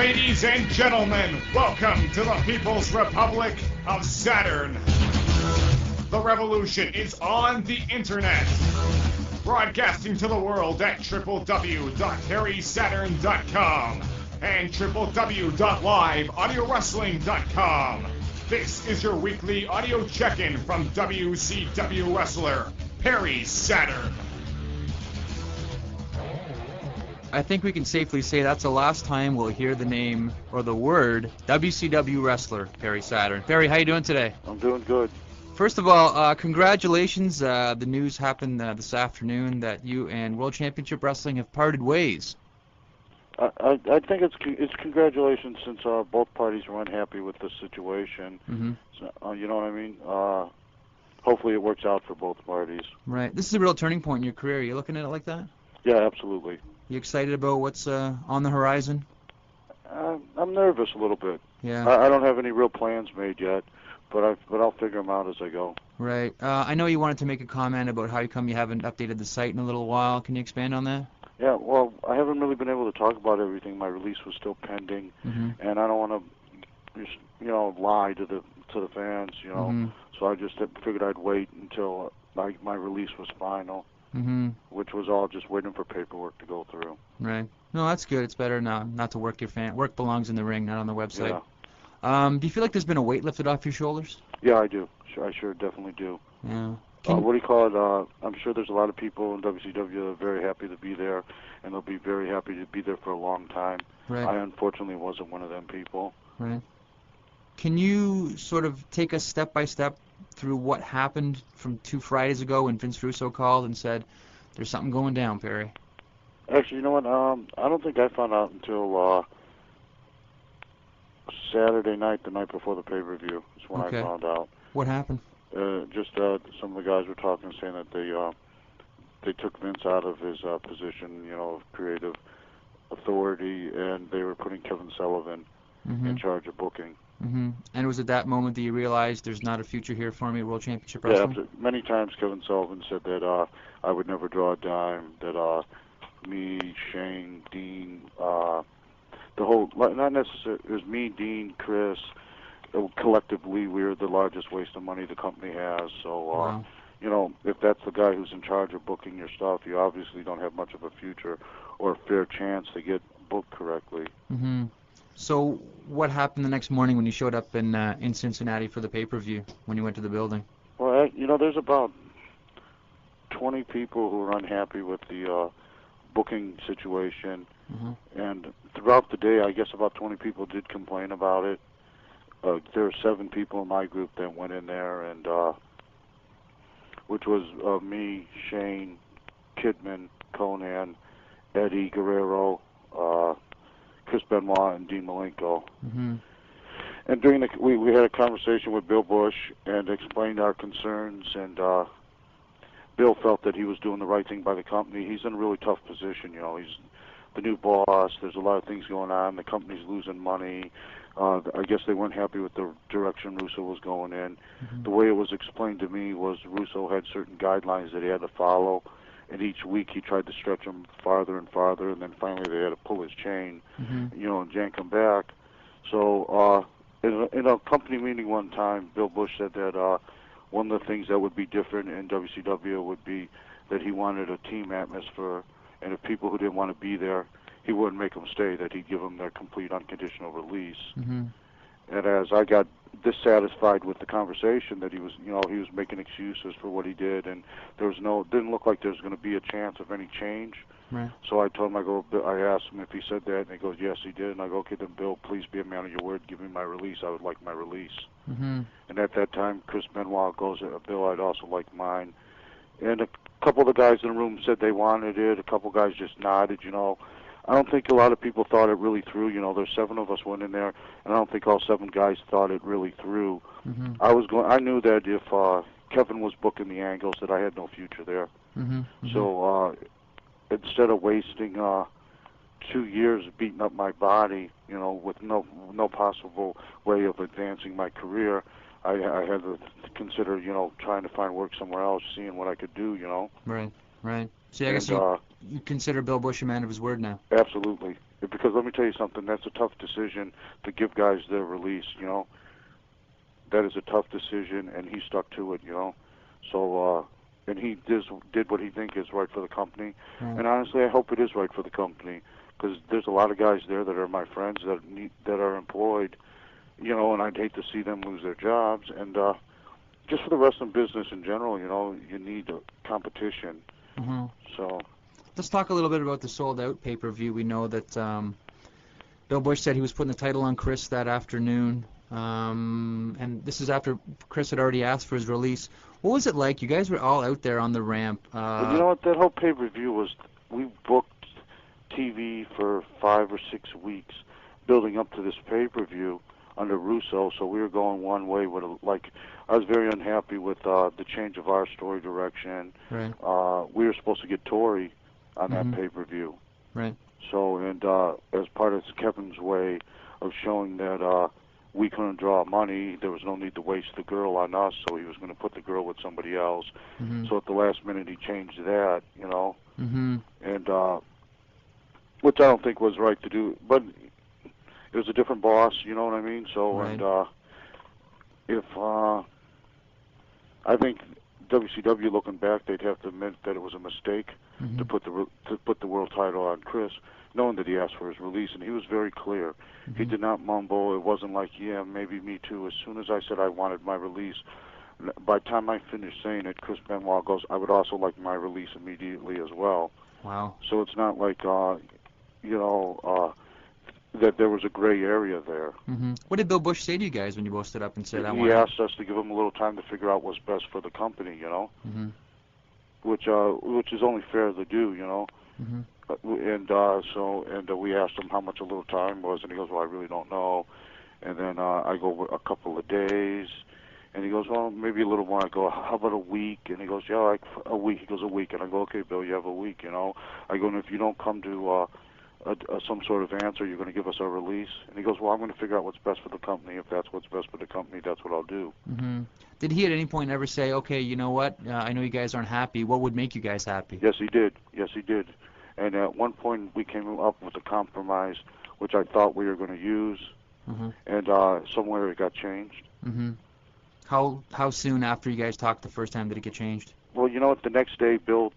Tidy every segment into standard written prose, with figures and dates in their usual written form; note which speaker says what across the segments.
Speaker 1: Ladies and gentlemen, welcome to the People's Republic of Saturn. The revolution is on the internet. Broadcasting to the world at www.harrysaturn.com and www.liveaudiowrestling.com. This is your weekly audio check-in from WCW wrestler Perry Saturn.
Speaker 2: I think we can safely say that's the last time we'll hear the name or the word WCW wrestler Perry Saturn. Perry, how you doing today?
Speaker 3: I'm doing good.
Speaker 2: First of all, congratulations. The news happened this afternoon that you and World Championship Wrestling have parted ways.
Speaker 3: I think it's congratulations since both parties were unhappy with the situation.
Speaker 2: Mm-hmm.
Speaker 3: So, you know what I mean? Hopefully it works out for both parties.
Speaker 2: Right. This is a real turning point in your career. Are you looking at it like that?
Speaker 3: Yeah, absolutely.
Speaker 2: You excited about what's on the horizon?
Speaker 3: I'm nervous a little bit.
Speaker 2: Yeah.
Speaker 3: I don't have any real plans made yet, but I'll figure them out as I go.
Speaker 2: Right. I know you wanted to make a comment about how come you haven't updated the site in a little while. Can you expand on that?
Speaker 3: Yeah, well, I haven't really been able to talk about everything. My release was still pending, and I don't want to, lie to the fans, So I just figured I'd wait until my release was final, which was all just waiting for paperwork to go through.
Speaker 2: Right. No, that's good. It's better not to work your fan. Work belongs in the ring, not on the website.
Speaker 3: Yeah.
Speaker 2: Do you feel like there's been a weight lifted off your shoulders?
Speaker 3: Yeah, I do. I sure definitely do.
Speaker 2: Yeah.
Speaker 3: What do you call it? I'm sure there's a lot of people in WCW that are very happy to be there, and they'll be very happy to be there for a long time.
Speaker 2: Right.
Speaker 3: I unfortunately wasn't one of them people.
Speaker 2: Right. Can you sort of take us step by step through what happened from 2 Fridays ago when Vince Russo called and said, "There's something going down, Perry"?
Speaker 3: Actually, you know what? I don't think I found out until Saturday night, the night before the pay-per-view, is when I found out.
Speaker 2: What happened?
Speaker 3: Some of the guys were talking, saying that they took Vince out of his position, of creative authority, and they were putting Kevin Sullivan in charge of booking.
Speaker 2: And was it that moment that you realized there's not a future here for me at World Championship Wrestling?
Speaker 3: Yeah, many times Kevin Sullivan said that I would never draw a dime, that me, Shane, Dean, the whole, not necessarily, it was me, Dean, Chris, collectively we're the largest waste of money the company has. So, if that's the guy who's in charge of booking your stuff, you obviously don't have much of a future or a fair chance to get booked correctly.
Speaker 2: So what happened the next morning when you showed up in Cincinnati for the pay-per-view, when you went to the building?
Speaker 3: Well, there's about 20 people who are unhappy with the booking situation, and throughout the day, I guess about 20 people did complain about it. There were 7 people in my group that went in there, and which was me, Shane, Kidman, Conan, Eddie Guerrero, Chris Benoit, and Dean Malenko. And during we had a conversation with Bill Bush and explained our concerns, and Bill felt that he was doing the right thing by the company. He's in a really tough position, he's the new boss. There's a lot of things going on. The company's losing money. I guess they weren't happy with the direction Russo was going in. The way it was explained to me was Russo had certain guidelines that he had to follow, and each week he tried to stretch them farther and farther, and then finally they had to pull his chain, and yank him back. So in a company meeting one time, Bill Bush said that one of the things that would be different in WCW would be that he wanted a team atmosphere, and if people who didn't want to be there, he wouldn't make them stay, that he'd give them their complete unconditional release. And as I got dissatisfied with the conversation, that he was making excuses for what he did, and didn't look like there was going to be a chance of any change.
Speaker 2: Right.
Speaker 3: So I told him, I asked him if he said that, and he goes, yes, he did. And I go, okay, then Bill, please be a man of your word, give me my release. I would like my release. And at that time, Chris Benoit goes, Bill, I'd also like mine. And a couple of the guys in the room said they wanted it. A couple of guys just nodded, I don't think a lot of people thought it really through. There's 7 of us went in there, and I don't think all 7 guys thought it really through. I knew that if Kevin was booking the angles, that I had no future there. So instead of wasting 2 years beating up my body, with no possible way of advancing my career, I had to consider, trying to find work somewhere else, seeing what I could do,
Speaker 2: Right. So I guess you consider Bill Bush a man of his word now.
Speaker 3: Absolutely. Because let me tell you something, that's a tough decision to give guys their release, you know. That is a tough decision, and he stuck to it, you know. So, and he did what he thinks is right for the company.
Speaker 2: Right.
Speaker 3: And honestly, I hope it is right for the company, because there's a lot of guys there that are my friends that are employed, you know, and I'd hate to see them lose their jobs. And just for the wrestling business in general, you know, you need competition.
Speaker 2: Mm-hmm.
Speaker 3: So
Speaker 2: let's talk a little bit about the sold-out pay-per-view. We know that Bill Bush said he was putting the title on Chris that afternoon, and this is after Chris had already asked for his release. What was it like? You guys were all out there on the ramp.
Speaker 3: well, you know what? That whole pay-per-view was, we booked TV for 5 or 6 weeks building up to this pay-per-view under Russo, so we were going one way with I was very unhappy with the change of our story direction.
Speaker 2: Right.
Speaker 3: We were supposed to get Tori on
Speaker 2: Mm-hmm.
Speaker 3: that pay-per-view.
Speaker 2: Right.
Speaker 3: So, and as part of Kevin's way of showing that we couldn't draw money, there was no need to waste the girl on us, so he was going to put the girl with somebody else.
Speaker 2: Mm-hmm.
Speaker 3: So at the last minute he changed that, you know.
Speaker 2: Mm-hmm.
Speaker 3: And which I don't think was right to do, but it was a different boss, you know what I mean? So,
Speaker 2: Right.
Speaker 3: and if I think WCW, looking back, they'd have to admit that it was a mistake
Speaker 2: Mm-hmm.
Speaker 3: to put the world title on Chris, knowing that he asked for his release, and he was very clear.
Speaker 2: Mm-hmm.
Speaker 3: He did not mumble. It wasn't like, yeah, maybe me too. As soon as I said I wanted my release, by the time I finished saying it, Chris Benoit goes, I would also like my release immediately as well.
Speaker 2: Wow.
Speaker 3: So it's not like, you know, that there was a gray area there.
Speaker 2: Mm-hmm. What did Bill Bush say to you guys when you both stood up and said, I
Speaker 3: He
Speaker 2: want
Speaker 3: asked us to give him a little time to figure out what's best for the company, you know,
Speaker 2: Mm-hmm.
Speaker 3: which is only fair to do, you know.
Speaker 2: Mm-hmm.
Speaker 3: And we asked him how much a little time was, and he goes, well, I really don't know. And then I go, a couple of days, and he goes, well, maybe a little more. I go, how about a week? And he goes, yeah, like a week. He goes, a week. And I go, okay, Bill, you have a week, you know. I go, and if you don't come to some sort of answer, you're going to give us our release. And he goes, well, I'm going to figure out what's best for the company. If that's what's best for the company, that's what I'll do.
Speaker 2: Mm-hmm. Did he at any point ever say, okay, you know what, I know you guys aren't happy. What would make you guys happy?
Speaker 3: Yes, he did. Yes, he did. And at one point, we came up with a compromise, which I thought we were going to use,
Speaker 2: Mm-hmm.
Speaker 3: and somewhere it got changed.
Speaker 2: Mm-hmm. How soon after you guys talked the first time did it get changed?
Speaker 3: Well, you know what? The next day, Bill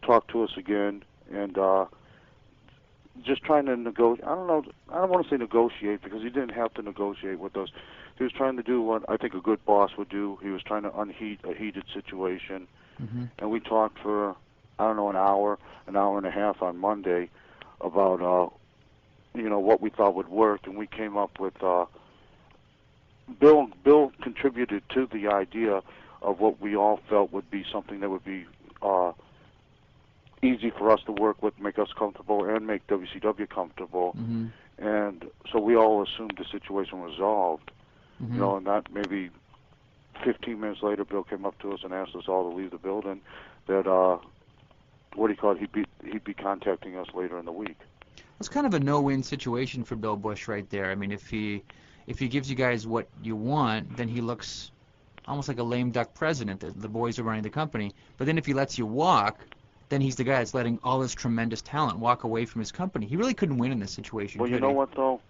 Speaker 3: talked to us again, and just trying to negotiate. I don't want to say negotiate, because he didn't have to negotiate with us. He was trying to do what I think a good boss would do. He was trying to unheat a heated situation.
Speaker 2: Mm-hmm.
Speaker 3: And we talked for, I don't know, an hour and a half on Monday about, you know, what we thought would work. And we came up with, Bill contributed to the idea of what we all felt would be something that would be easy for us to work with, make us comfortable, and make WCW comfortable.
Speaker 2: Mm-hmm.
Speaker 3: And so we all assumed the situation was resolved.
Speaker 2: Mm-hmm.
Speaker 3: You know, and that maybe 15 minutes later, Bill came up to us and asked us all to leave the building. That what do you call it? He'd be contacting us later in the week.
Speaker 2: It's kind of a no-win situation for Bill Bush right there. I mean, if he gives you guys what you want, then he looks almost like a lame duck president. The boys are running the company. But then if he lets you walk, then he's the guy that's letting all this tremendous talent walk away from his company. He really couldn't win in this situation.
Speaker 3: Well, you
Speaker 2: could
Speaker 3: know
Speaker 2: he?
Speaker 3: what though?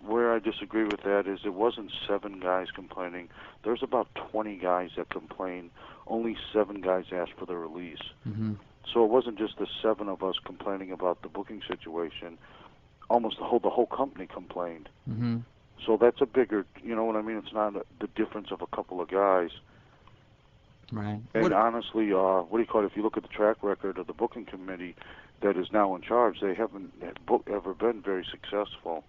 Speaker 3: Where I disagree with that is it wasn't 7 guys complaining. There's about 20 guys that complained. Only 7 guys asked for the release.
Speaker 2: Mm-hmm.
Speaker 3: So it wasn't just the 7 of us complaining about the booking situation. Almost the whole company complained.
Speaker 2: Mm-hmm.
Speaker 3: So that's a bigger, you know what I mean? It's not the difference of a couple of guys.
Speaker 2: Right.
Speaker 3: And honestly, what do you call it? If you look at the track record of the booking committee that is now in charge, they haven't ever been very successful.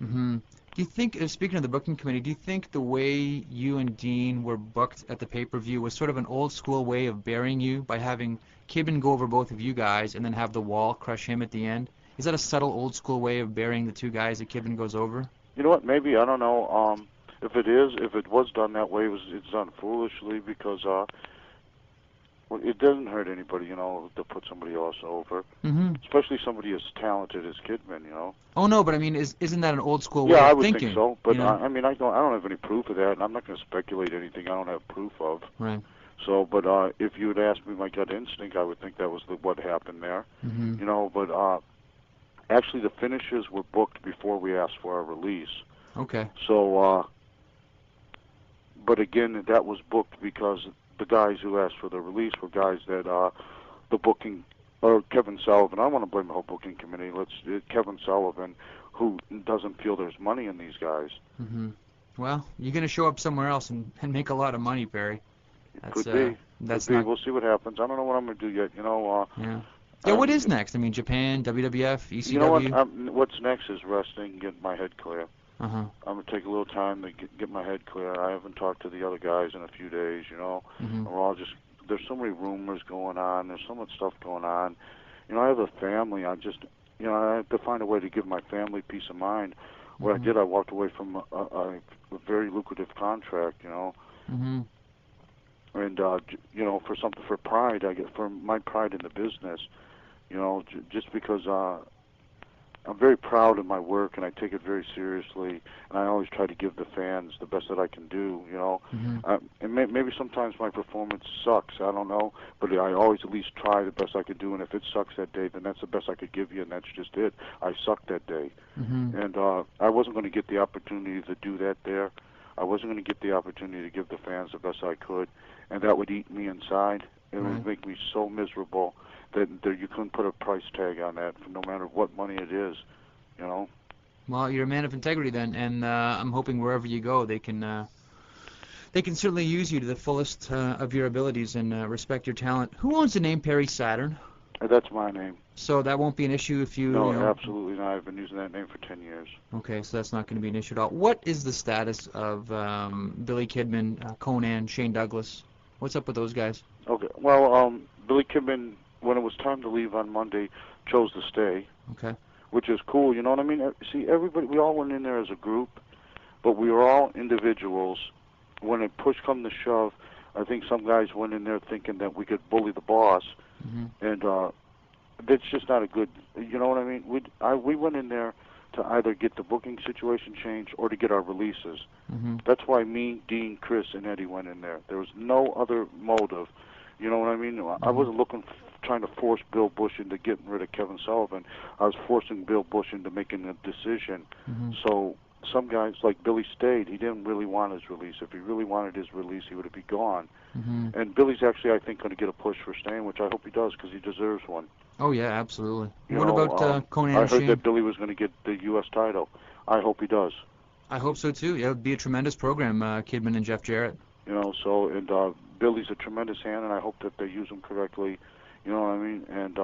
Speaker 2: Mm-hmm. Do you think, speaking of the booking committee, do you think the way you and Dean were booked at the pay-per-view was sort of an old-school way of burying you by having Kibben go over both of you guys and then have the Wall crush him at the end? Is that a subtle old-school way of burying the 2 guys that Kibben goes over?
Speaker 3: You know what? Maybe, I don't know. If it was done that way, it's done foolishly, because well, it doesn't hurt anybody, you know, to put somebody else over,
Speaker 2: Mm-hmm.
Speaker 3: especially somebody as talented as Kidman, you know.
Speaker 2: Oh no, but I mean, isn't that an old-school way
Speaker 3: Yeah, I
Speaker 2: of
Speaker 3: would
Speaker 2: thinking?
Speaker 3: think so, but
Speaker 2: you know?
Speaker 3: I mean, I don't have any proof of that, and I'm not going to speculate anything I don't have proof of.
Speaker 2: Right.
Speaker 3: So, but if you had asked me my gut instinct, I would think that was what happened there,
Speaker 2: Mm-hmm.
Speaker 3: you know. But Actually, the finishes were booked before we asked for our release.
Speaker 2: Okay.
Speaker 3: So, but again, that was booked because the guys who asked for the release were guys that the booking, or Kevin Sullivan, I want to blame the whole booking committee. Kevin Sullivan, who doesn't feel there's money in these guys.
Speaker 2: Mm-hmm. Well, you're going to show up somewhere else and make a lot of money, Perry.
Speaker 3: Could be.
Speaker 2: That's
Speaker 3: Could be.
Speaker 2: not...
Speaker 3: We'll see what happens. I don't know what I'm going to do yet.
Speaker 2: Yeah. Yeah, what is next? I mean, Japan, WWF, ECW?
Speaker 3: You know what? What's next is resting, get my head clear.
Speaker 2: Uh-huh.
Speaker 3: I'm going to take a little time to get my head clear. I haven't talked to the other guys in a few days,
Speaker 2: Mm-hmm.
Speaker 3: We're all just, there's so many rumors going on. There's so much stuff going on. I have a family. I have to find a way to give my family peace of mind. What I did, I walked away from a very lucrative contract,
Speaker 2: Mm-hmm.
Speaker 3: And, for pride, for my pride in the business, just because I'm very proud of my work and I take it very seriously, and I always try to give the fans the best that I can do,
Speaker 2: Mm-hmm.
Speaker 3: And maybe sometimes my performance sucks, I don't know, but I always at least try the best I could do, and if it sucks that day, then that's the best I could give you, and that's just it. I sucked that day.
Speaker 2: Mm-hmm.
Speaker 3: And I wasn't going to get the opportunity to do that there. I wasn't going to get the opportunity to give the fans the best I could, and that would eat me inside. It would make me so miserable that you couldn't put a price tag on that, no matter what money it is,
Speaker 2: Well, you're a man of integrity then, and I'm hoping wherever you go, they can certainly use you to the fullest of your abilities and respect your talent. Who owns the name Perry Saturn?
Speaker 3: That's my name.
Speaker 2: So that won't be an issue if you...
Speaker 3: No, absolutely not. I've been using that name for 10 years.
Speaker 2: Okay, so that's not going to be an issue at all. What is the status of Billy Kidman, Conan, Shane Douglas? What's up with those guys?
Speaker 3: Okay, well, Billy Kidman, when it was time to leave on Monday, chose to stay.
Speaker 2: Okay.
Speaker 3: Which is cool, you know what I mean? See, everybody, we all went in there as a group, but we were all individuals. When it push come to shove, I think some guys went in there thinking that we could bully the boss, and that's just not a good, you know what I mean? We went in there to either get the booking situation changed or to get our releases.
Speaker 2: Mm-hmm.
Speaker 3: That's why me, Dean, Chris, and Eddie went in there. There was no other motive. You know what I mean? I wasn't trying to force Bill Bush into getting rid of Kevin Sullivan. I was forcing Bill Bush into making a decision.
Speaker 2: Mm-hmm.
Speaker 3: So some guys, like Billy stayed. He didn't really want his release. If he really wanted his release, he would have been gone.
Speaker 2: Mm-hmm.
Speaker 3: And Billy's actually, I think, going to get a push for staying, which I hope he does because he deserves one.
Speaker 2: Oh, yeah, absolutely.
Speaker 3: You
Speaker 2: what
Speaker 3: know,
Speaker 2: about Conan
Speaker 3: I
Speaker 2: and
Speaker 3: heard
Speaker 2: Shane?
Speaker 3: that Billy was going to get the U.S. title. I hope he does.
Speaker 2: I hope so, too. Yeah, it would be a tremendous program, Kidman and Jeff Jarrett.
Speaker 3: And Billy's a tremendous hand, and I hope that they use him correctly. You know what I mean? And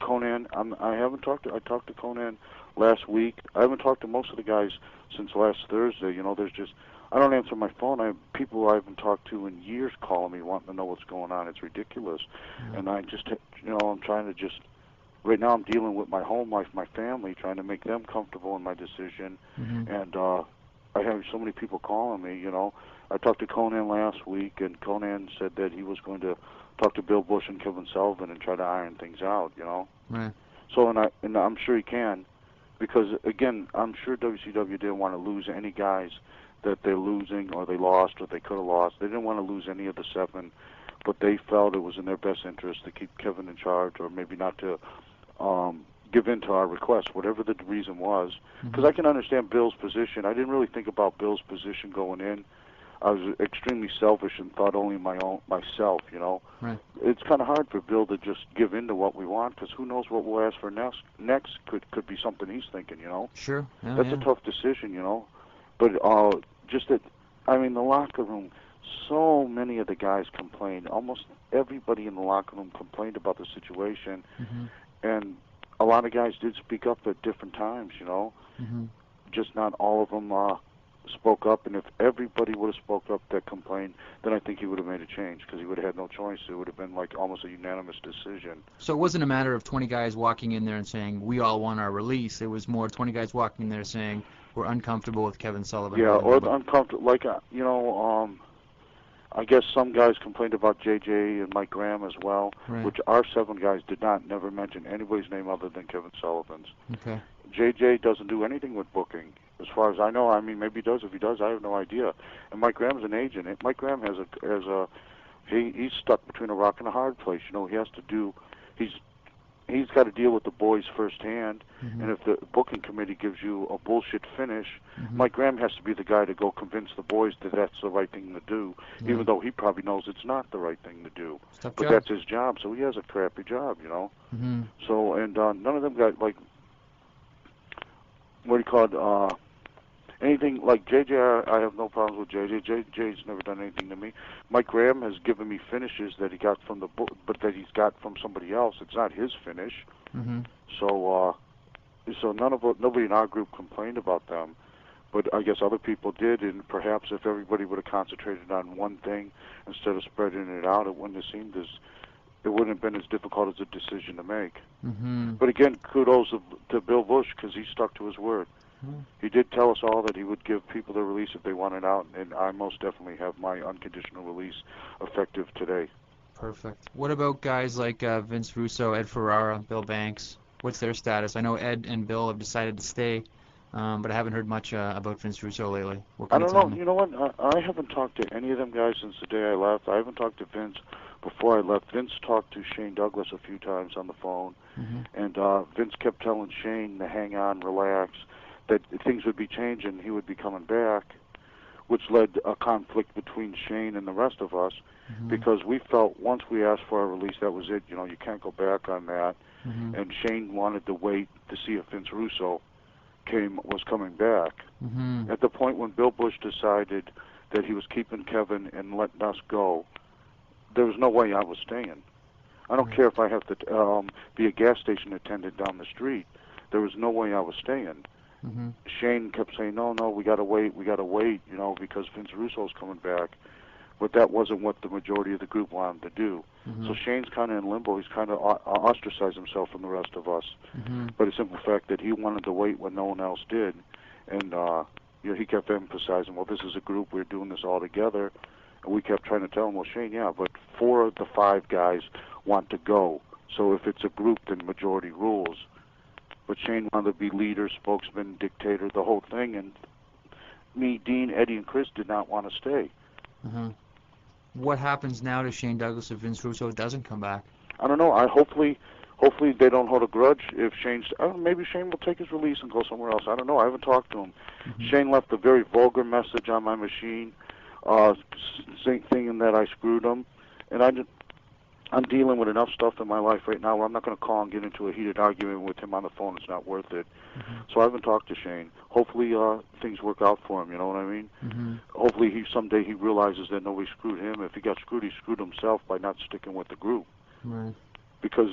Speaker 3: Conan, I talked to Conan last week. I haven't talked to most of the guys since last Thursday. I don't answer my phone. I have people I haven't talked to in years calling me wanting to know what's going on. It's ridiculous. Mm-hmm. And I just, I'm trying to just, right now I'm dealing with my home life, my family, trying to make them comfortable in my decision.
Speaker 2: Mm-hmm.
Speaker 3: And I have so many people calling me, I talked to Conan last week, and Conan said that he was going to talk to Bill Bush and Kevin Sullivan and try to iron things out,
Speaker 2: Right.
Speaker 3: So, and I'm sure he can, because, again, I'm sure WCW didn't want to lose any guys that they're losing or they lost or they could have lost. They didn't want to lose any of the 7, but they felt it was in their best interest to keep Kevin in charge, or maybe not to give in to our request, whatever the reason was. Because I can understand Bill's position. I didn't really think about Bill's position going in. I was extremely selfish and thought only myself,
Speaker 2: Right.
Speaker 3: It's kind of hard for Bill to just give in to what we want, because who knows what we'll ask for next could be something he's thinking,
Speaker 2: Sure. Yeah,
Speaker 3: That's a tough decision, But just that, the locker room, so many of the guys complained. Almost everybody in the locker room complained about the situation.
Speaker 2: Mm-hmm.
Speaker 3: And a lot of guys did speak up at different times,
Speaker 2: Mm-hmm.
Speaker 3: Just not all of them spoke up. And if everybody would have spoke up that complained, then I think he would have made a change, because he would have had no choice. It would have been like almost a unanimous decision.
Speaker 2: So it wasn't a matter of 20 guys walking in there and saying, we all want our release. It was more 20 guys walking in there saying, we're uncomfortable with Kevin Sullivan.
Speaker 3: Yeah, or uncomfortable. Like, I guess some guys complained about JJ and Mike Graham as well,
Speaker 2: right.
Speaker 3: Which our 7 guys did never mention anybody's name other than Kevin Sullivan's.
Speaker 2: Okay.
Speaker 3: JJ doesn't do anything with booking, as far as I know. Maybe he does. If he does, I have no idea. And Mike Graham's an agent. Mike Graham he's stuck between a rock and a hard place. He has to do. he's got to deal with the boys firsthand. And if the booking committee gives you a bullshit finish, Mike Graham has to be the guy to go convince the boys that that's the right thing to do, even though he probably knows it's not the right thing to do. But that's his job, so he has a crappy job, you know. So, and none of them got, like, what do you call it, anything, like JJ, I have no problems with JJ. JJ's never done anything to me. Mike Graham has given me finishes that he got from the book, but that he's got from somebody else. It's not his finish. So, so nobody in our group complained about them. But I guess other people did, and perhaps if everybody would have concentrated on one thing instead of spreading it out, it wouldn't have been as difficult as a decision to make. But again, kudos to Bill Bush, because he stuck to his word. He did tell us all that he would give people their release if they wanted out, and I most definitely have my unconditional release effective today.
Speaker 2: Perfect. What about guys like Vince Russo, Ed Ferrara, Bill Banks? What's their status? I know Ed and Bill have decided to stay, but I haven't heard much about Vince Russo lately.
Speaker 3: I don't know. You know what? I haven't talked to any of them guys since the day I left. I haven't talked to Vince before I left. Vince talked to Shane Douglas a few times on the phone, and Vince kept telling Shane to hang on, relax, that things would be changing, he would be coming back, which led a conflict between Shane and the rest of us, because we felt once we asked for our release, that was it. You know, you can't go back on that. And Shane wanted to wait to see if Vince Russo was coming back. At the point when Bill Bush decided that he was keeping Kevin and letting us go, there was no way I was staying. I don't care if I have to be a gas station attendant down the street. There was no way I was staying. Shane kept saying, no, we got to wait, you know, because Vince Russo's coming back. But that wasn't what the majority of the group wanted to do. So Shane's kind of in limbo. He's kind of ostracized himself from the rest of us. But the simple fact that he wanted to wait when no one else did. And you know, he kept emphasizing, well, this is a group, we're doing this all together. And we kept trying to tell him, well, Shane, yeah, but 4 of the 5 guys want to go. So if it's a group, then majority rules. But Shane wanted to be leader, spokesman, dictator, the whole thing, and me, Dean, Eddie, and Chris did not want to stay.
Speaker 2: What happens now to Shane Douglas if Vince Russo doesn't come back?
Speaker 3: I don't know. Hopefully they don't hold a grudge. If maybe Shane will take his release and go somewhere else. I don't know. I haven't talked to him. Shane left a very vulgar message on my machine, thinking that I screwed him, and I'm dealing with enough stuff in my life right now where I'm not going to call and get into a heated argument with him on the phone. It's not worth it. So I haven't talked to Shane. Hopefully things work out for him, you know what I mean? Hopefully someday he realizes that nobody screwed him. If he got screwed, he screwed himself by not sticking with the group. Because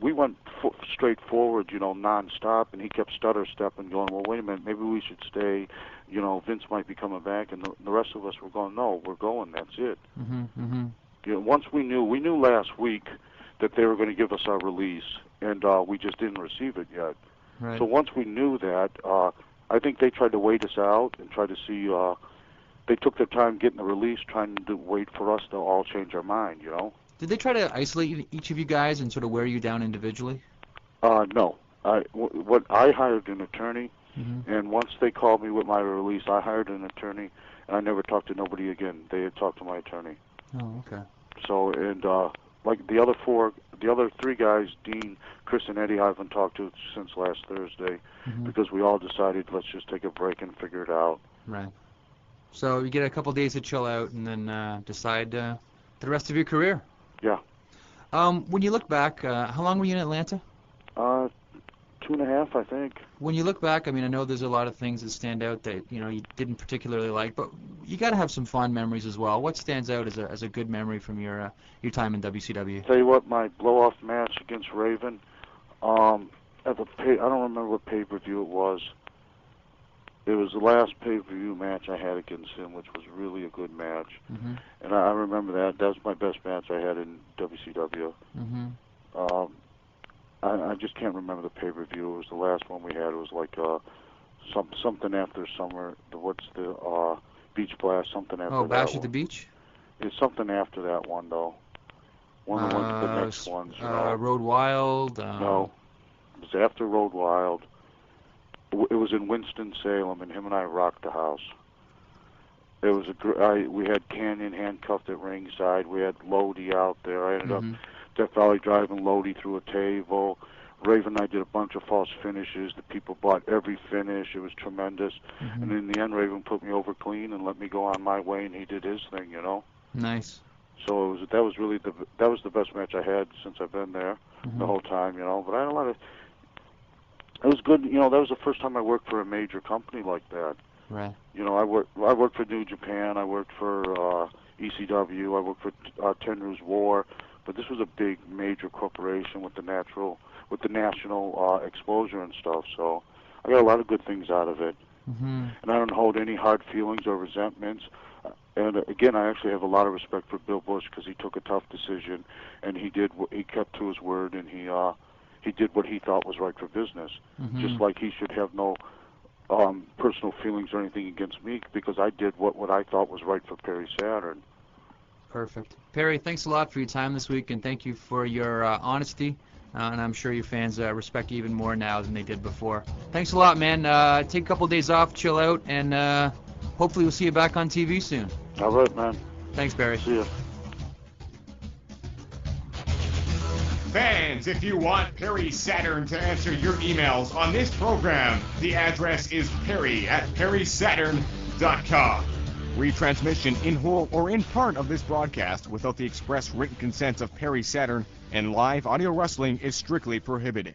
Speaker 3: we went straight forward, you know, nonstop, and he kept stutter-stepping, going, well, wait a minute, maybe we should stay. You know, Vince might be coming back, and the rest of us were going, no, we're going, that's it. You know, once we knew last week that they were going to give us our release, and we just didn't receive it yet. So once we knew that, I think they tried to wait us out and try to see. They took their time getting the release, trying to wait for us to all change our mind. You know.
Speaker 2: Did they try to isolate each of you guys and sort of wear you down individually?
Speaker 3: No. I hired an attorney, and once they called me with my release, I hired an attorney, and I never talked to nobody again. They had talked to my attorney.
Speaker 2: Oh, okay.
Speaker 3: So, and like the other 3 guys, Dean, Chris, and Eddie, I haven't talked to since last Thursday, because we all decided let's just take a break and figure it out.
Speaker 2: Right. So you get a couple days to chill out and then decide the rest of your career.
Speaker 3: Yeah.
Speaker 2: When you look back, how long were you in Atlanta?
Speaker 3: 2.5, I think.
Speaker 2: When you look back, I mean, I know there's a lot of things that stand out that you didn't particularly like, but you got to have some fond memories as well. What stands out as a good memory from your time in WCW?
Speaker 3: Tell you what, my blow-off match against Raven. I don't remember what pay-per-view it was. It was the last pay-per-view match I had against him, which was really a good match. And I remember that. That was my best match I had in WCW. I just can't remember the pay-per-view. It was the last one we had. It was like something after summer. What's the Beach Blast? Something after that.
Speaker 2: Oh, Bash at the Beach?
Speaker 3: It's something after that one, though. One of the next ones.
Speaker 2: Road Wild?
Speaker 3: No. It was after Road Wild. It was in Winston-Salem, and him and I rocked the house. It was we had Canyon handcuffed at ringside. We had Lodi out there. I ended up Death Valley driving Lodi through a table. Raven and I did a bunch of false finishes. The people bought every finish. It was tremendous.
Speaker 2: Mm-hmm.
Speaker 3: And in the end, Raven put me over clean and let me go on my way, and he did his thing, you know.
Speaker 2: Nice.
Speaker 3: So that was really the best match I had since I've been there the whole time, you know. But I had a lot of. It was good, you know. That was the first time I worked for a major company like that.
Speaker 2: Right.
Speaker 3: You know, I worked for New Japan. I worked for ECW. I worked for Tenru's War. But this was a big, major corporation with the national exposure and stuff. So I got a lot of good things out of it.
Speaker 2: Mm-hmm.
Speaker 3: And I don't hold any hard feelings or resentments. And again, I actually have a lot of respect for Bill Bush because he took a tough decision, and he kept to his word, and he did what he thought was right for business.
Speaker 2: Mm-hmm.
Speaker 3: Just like he should have no personal feelings or anything against me because I did what I thought was right for Perry Saturn.
Speaker 2: Perfect. Perry, thanks a lot for your time this week, and thank you for your honesty. And I'm sure your fans respect you even more now than they did before. Thanks a lot, man. Take a couple days off, chill out, and hopefully we'll see you back on TV soon.
Speaker 3: All right, man.
Speaker 2: Thanks, Perry.
Speaker 3: See ya.
Speaker 1: Fans, if you want Perry Saturn to answer your emails on this program, the address is perry@perrysaturn.com. Retransmission in whole or in part of this broadcast without the express written consent of Perry Saturn and live audio wrestling is strictly prohibited.